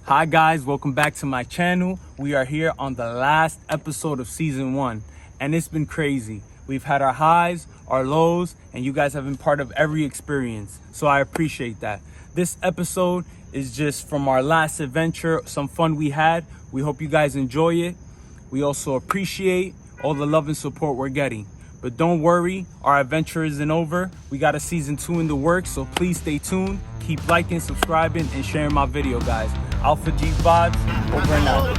Hi guys, welcome back to my channel. We are here on the last episode of season 1 and it's been crazy. We've had our highs, our lows, and you guys have been part of every experience. So I appreciate that. This episode is just from our last adventure, some fun we had. We hope you guys enjoy it. We also appreciate all the love and support we're getting. But don't worry, our adventure isn't over. We got a season 2 in the works, so please stay tuned. Keep liking, subscribing, and sharing my video, guys. Alpha G Vibes, over and out.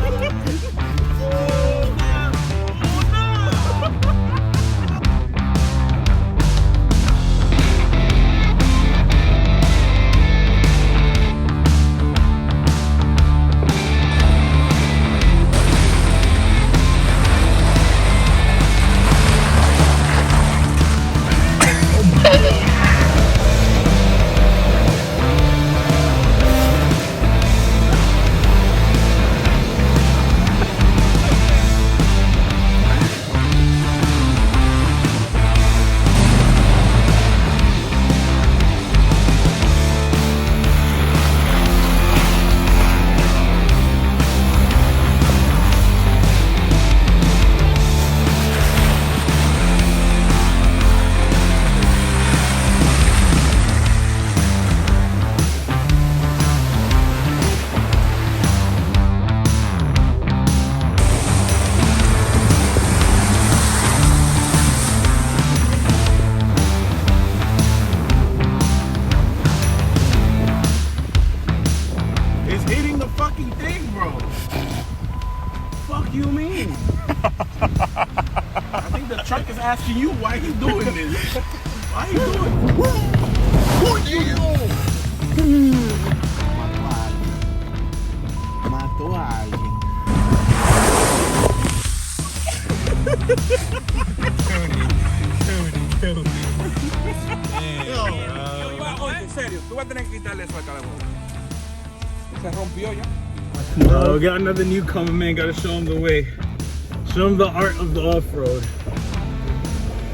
You mean? I think the truck is asking you why you doing this. Why you doing it? Who are you? Mató a alguien. En serio, tú vas a tener que quitarle eso a cada uno. Se rompió ya. No, we got another newcomer, man. Gotta show him the way. Show him the art of the off-road.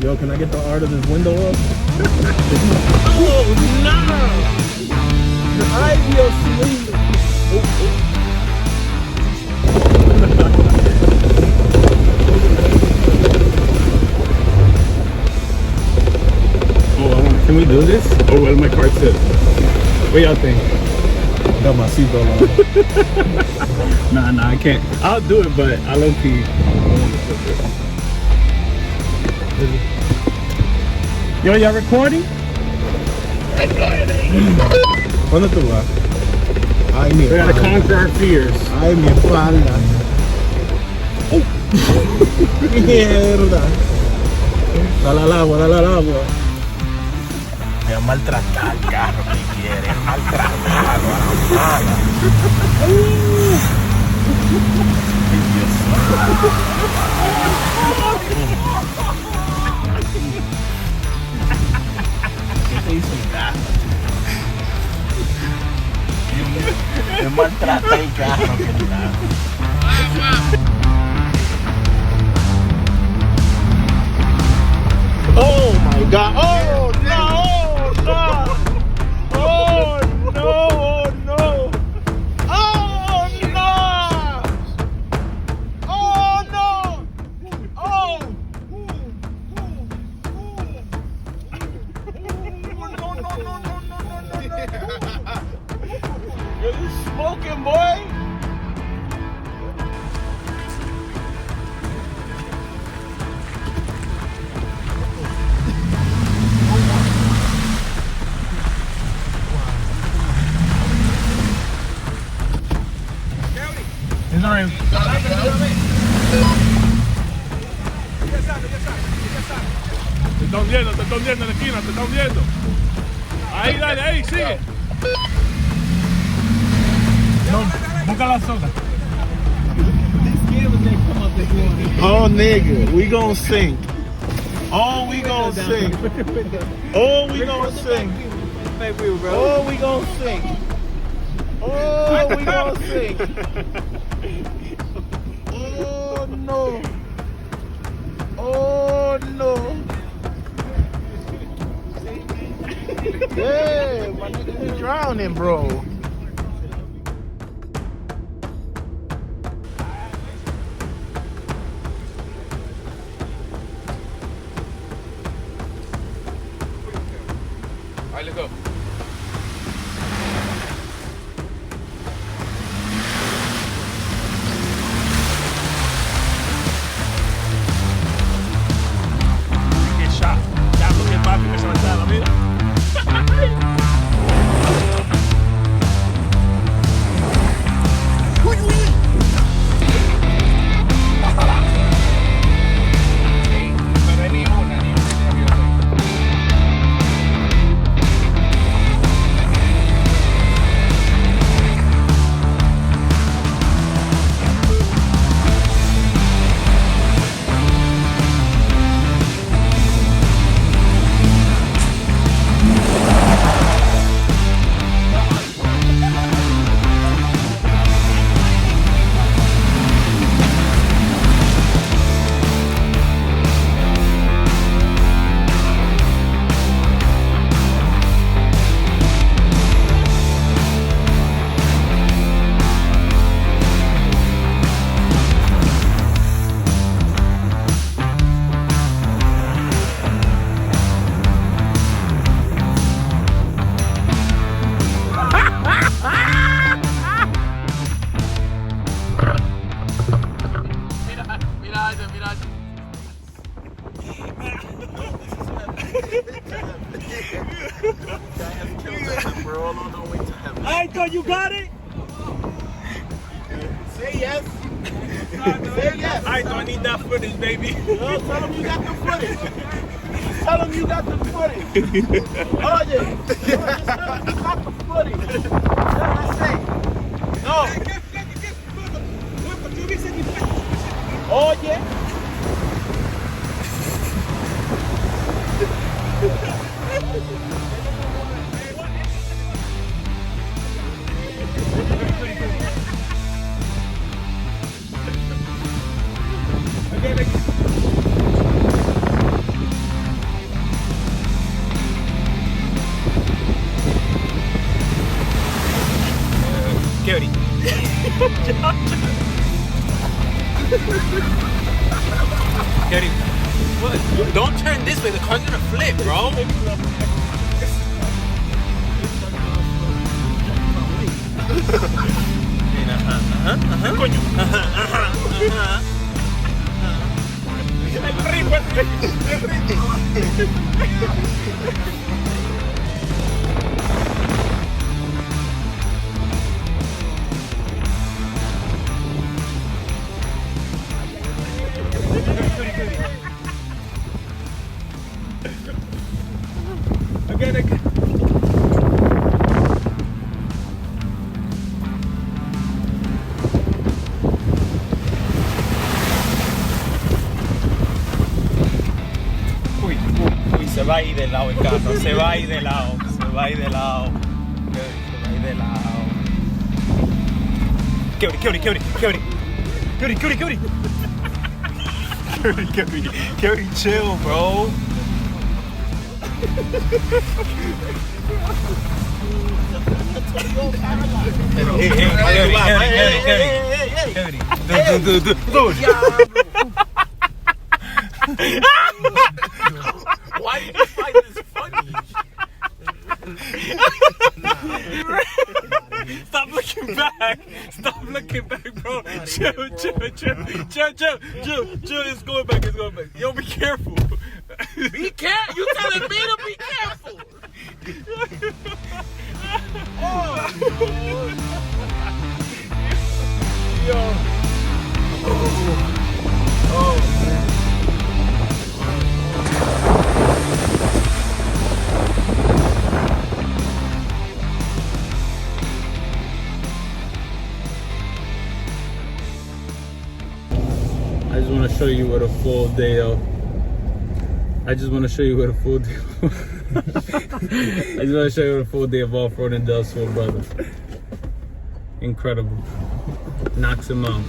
Yo, can I get the art of this window up? Oh no! The ideal swing. Can we do this? Oh, well, my car tip. What y'all think? Got my seatbelt on. Nah, I can't. I'll do it, but I low key. Yo, y'all recording? ¿Cuándo tú vas? Ay, mi We gotta conquer our fears. Ay, mi espalda. Mierda. Dale al agua. Me va a maltratar el carro que quiere. Maltratarlo. ¿Qué te hizo el carro? Me maltrata el carro que está. Oh my God! Oh no! Oh no! Oh no! Oh no! Oh no! Oh! No! You smoking, boy? Te está hundiendo en la esquina, te está hundiendo. Ahí, dale, ahí, sigue. Busca la soga. Oh nigga, we gon' sink. Oh, we gon' sink. Oh, we gon' sink. Oh, we gon' sink. Oh, we gon' sink. Oh no. Oh no. Yeah, my nigga, we drowning, bro. Say yes. Alright, so I need that footage, baby. No, tell him you got the footage. Tell him you got the footage. Oh, yeah. Tell him you got the footage. Tell him say. No. Oh, yeah. Cutie. Cutie. What? Don't turn this way. The car's gonna flip, bro. Again. Uy, se va a ir de lado el carro, se va a ir de lado, se va a ir de lado, se va a ir de lado. Cutie, chill, bro. Why did you find this funny? Stop looking back. Stop looking back, bro. Chill. It's going back. Yo, be careful. Be careful. You telling me to be careful? Yo. Oh, man. I just want to show you what a full day of. I just want to show you what a full day. Off-roading does for a brother. Incredible. Knocks him out.